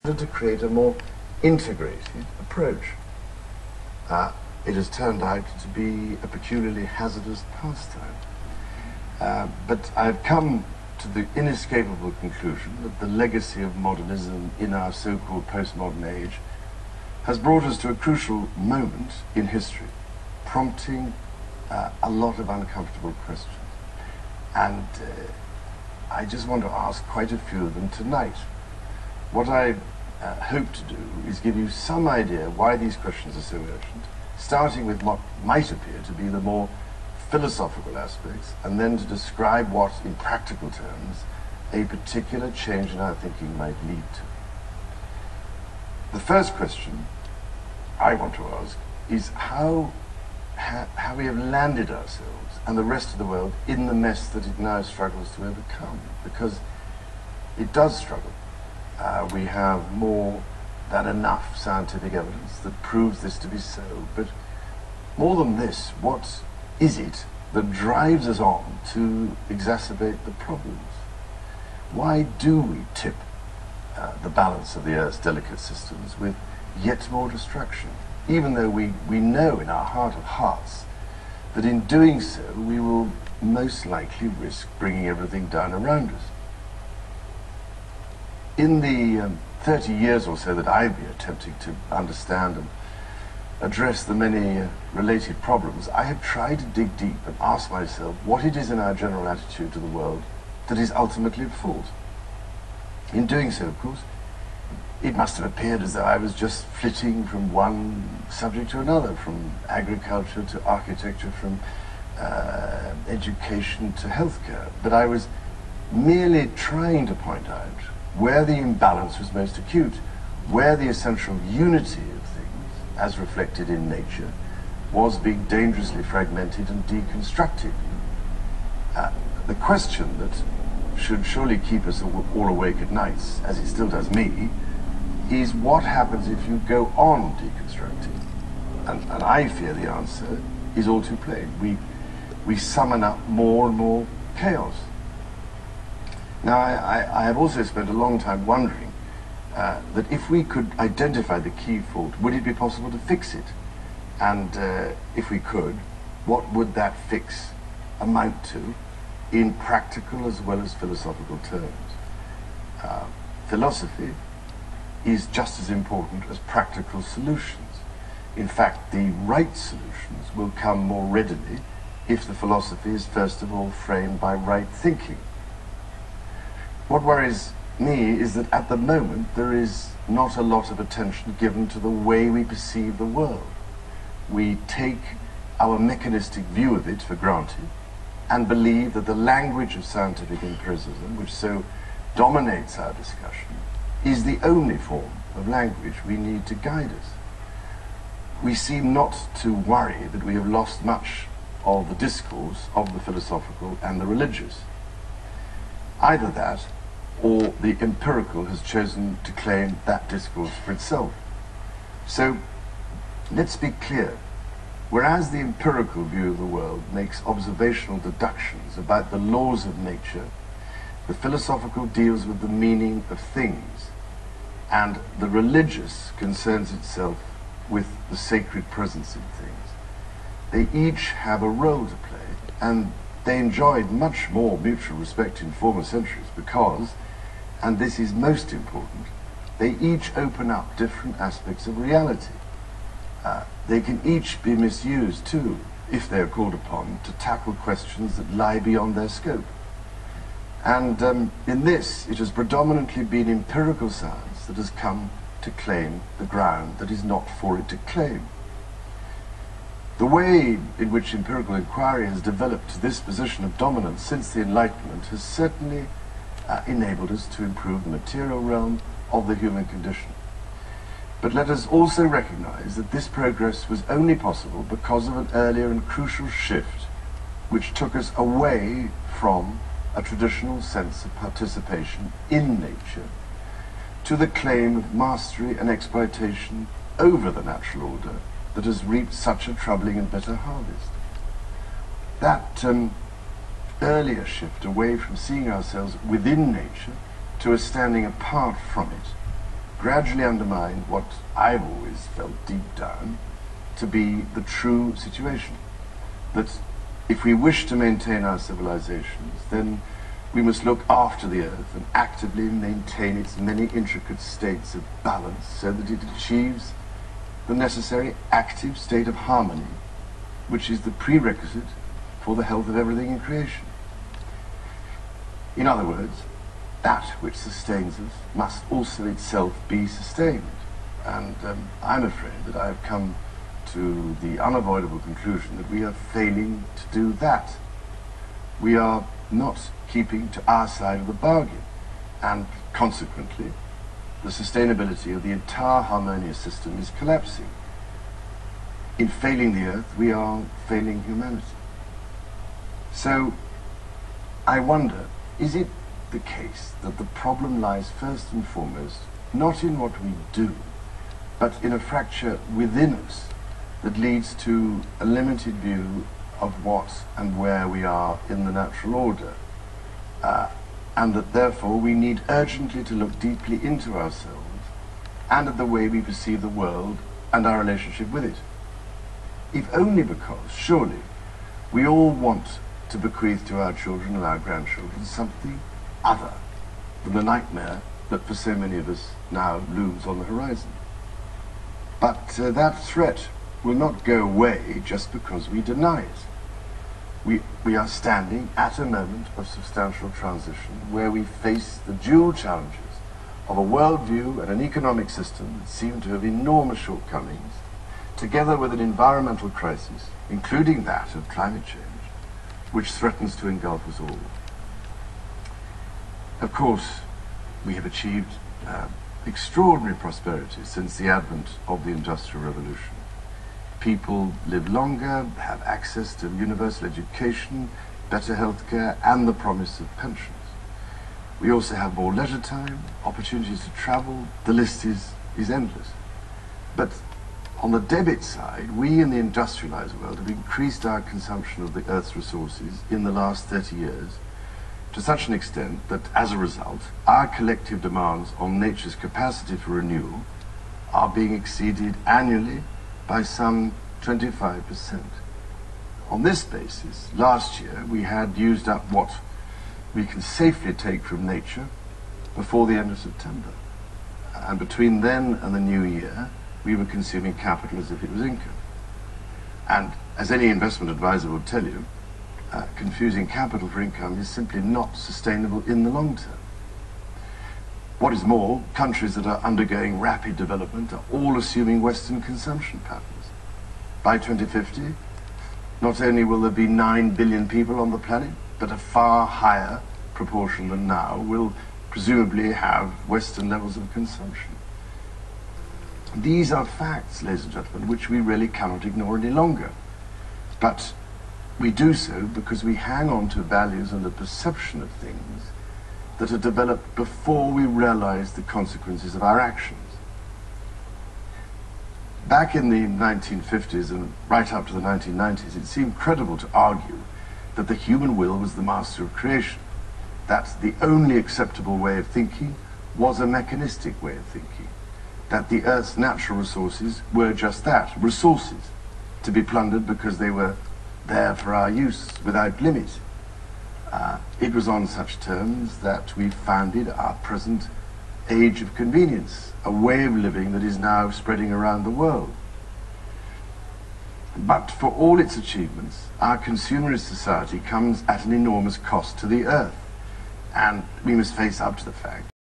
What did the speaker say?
to create a more integrated approach. It has turned out to be a peculiarly hazardous pastime. But I've come to the inescapable conclusion that the legacy of modernism in our so-called postmodern age has brought us to a crucial moment in history, prompting a lot of uncomfortable questions. And I just want to ask quite a few of them tonight. What I hope to do is give you some idea why these questions are so urgent, starting with what might appear to be the more philosophical aspects, and then to describe what, in practical terms, a particular change in our thinking might lead to. The first question I want to ask is how we have landed ourselves and the rest of the world in the mess that it now struggles to overcome, because it does struggle. We have more than enough scientific evidence that proves this to be so, but more than this, what is it that drives us on to exacerbate the problems? Why do we tip the balance of the Earth's delicate systems with yet more destruction, even though we know in our heart of hearts that in doing so we will most likely risk bringing everything down around us? In the 30 years or so that I've been attempting to understand and address the many related problems, I have tried to dig deep and ask myself what it is in our general attitude to the world that is ultimately at fault. In doing so, of course, it must have appeared as though I was just flitting from one subject to another, from agriculture to architecture, from education to healthcare. But I was merely trying to point out where the imbalance was most acute, where the essential unity of things, as reflected in nature, was being dangerously fragmented and deconstructed. The question that should surely keep us all awake at nights, as it still does me, is what happens if you go on deconstructing? And I fear the answer is all too plain. We summon up more and more chaos. Now, I have also spent a long time wondering that if we could identify the key fault, would it be possible to fix it? And if we could, what would that fix amount to in practical as well as philosophical terms? Philosophy is just as important as practical solutions. In fact, the right solutions will come more readily if the philosophy is first of all framed by right thinking. What worries me is that at the moment there is not a lot of attention given to the way we perceive the world. We take our mechanistic view of it for granted and believe that the language of scientific empiricism, which so dominates our discussion, is the only form of language we need to guide us. We seem not to worry that we have lost much of the discourse of the philosophical and the religious. Either that, or the empirical has chosen to claim that discourse for itself. So, let's be clear. Whereas the empirical view of the world makes observational deductions about the laws of nature, the philosophical deals with the meaning of things, and the religious concerns itself with the sacred presence in things. They each have a role to play, and they enjoyed much more mutual respect in former centuries because, and this is most important, they each open up different aspects of reality. They can each be misused too, if they are called upon to tackle questions that lie beyond their scope. And in this, it has predominantly been empirical science that has come to claim the ground that is not for it to claim. The way in which empirical inquiry has developed to this position of dominance since the Enlightenment has certainly enabled us to improve the material realm of the human condition. But let us also recognize that this progress was only possible because of an earlier and crucial shift which took us away from a traditional sense of participation in nature to the claim of mastery and exploitation over the natural order that has reaped such a troubling and bitter harvest. That earlier shift away from seeing ourselves within nature to a standing apart from it gradually undermine what I've always felt deep down to be the true situation. That if we wish to maintain our civilizations, then we must look after the earth and actively maintain its many intricate states of balance so that it achieves the necessary active state of harmony, which is the prerequisite for the health of everything in creation. In other words, that which sustains us must also itself be sustained. And I'm afraid that I've come to the unavoidable conclusion that we are failing to do that. We are not keeping to our side of the bargain, and consequently, the sustainability of the entire harmonious system is collapsing. In failing the earth, we are failing humanity. So, I wonder, is it the case that the problem lies first and foremost not in what we do, but in a fracture within us that leads to a limited view of what and where we are in the natural order, and that therefore we need urgently to look deeply into ourselves and at the way we perceive the world and our relationship with it. If only because, surely, we all want to bequeath to our children and our grandchildren something other than the nightmare that for so many of us now looms on the horizon. But that threat will not go away just because we deny it. We are standing at a moment of substantial transition where we face the dual challenges of a worldview and an economic system that seem to have enormous shortcomings, together with an environmental crisis, including that of climate change, which threatens to engulf us all. Of course, we have achieved extraordinary prosperity since the advent of the Industrial Revolution. People live longer, have access to universal education, better healthcare, and the promise of pensions. We also have more leisure time, opportunities to travel. The list is endless. But on the debit side, we in the industrialized world have increased our consumption of the Earth's resources in the last 30 years to such an extent that, as a result, our collective demands on nature's capacity for renewal are being exceeded annually by some 25%. On this basis, last year we had used up what we can safely take from nature before the end of September. And between then and the new year, we were consuming capital as if it was income. And as any investment advisor will tell you, confusing capital for income is simply not sustainable in the long term. What is more, countries that are undergoing rapid development are all assuming Western consumption patterns. By 2050, not only will there be 9 billion people on the planet, but a far higher proportion than now will presumably have Western levels of consumption. These are facts, ladies and gentlemen, which we really cannot ignore any longer. But we do so because we hang on to values and a perception of things that are developed before we realize the consequences of our actions. Back in the 1950s and right up to the 1990s, it seemed credible to argue that the human will was the master of creation, that the only acceptable way of thinking was a mechanistic way of thinking, that the Earth's natural resources were just that, resources, to be plundered because they were there for our use without limit. It was on such terms that we founded our present age of convenience, a way of living that is now spreading around the world. But for all its achievements, our consumerist society comes at an enormous cost to the earth, and we must face up to the fact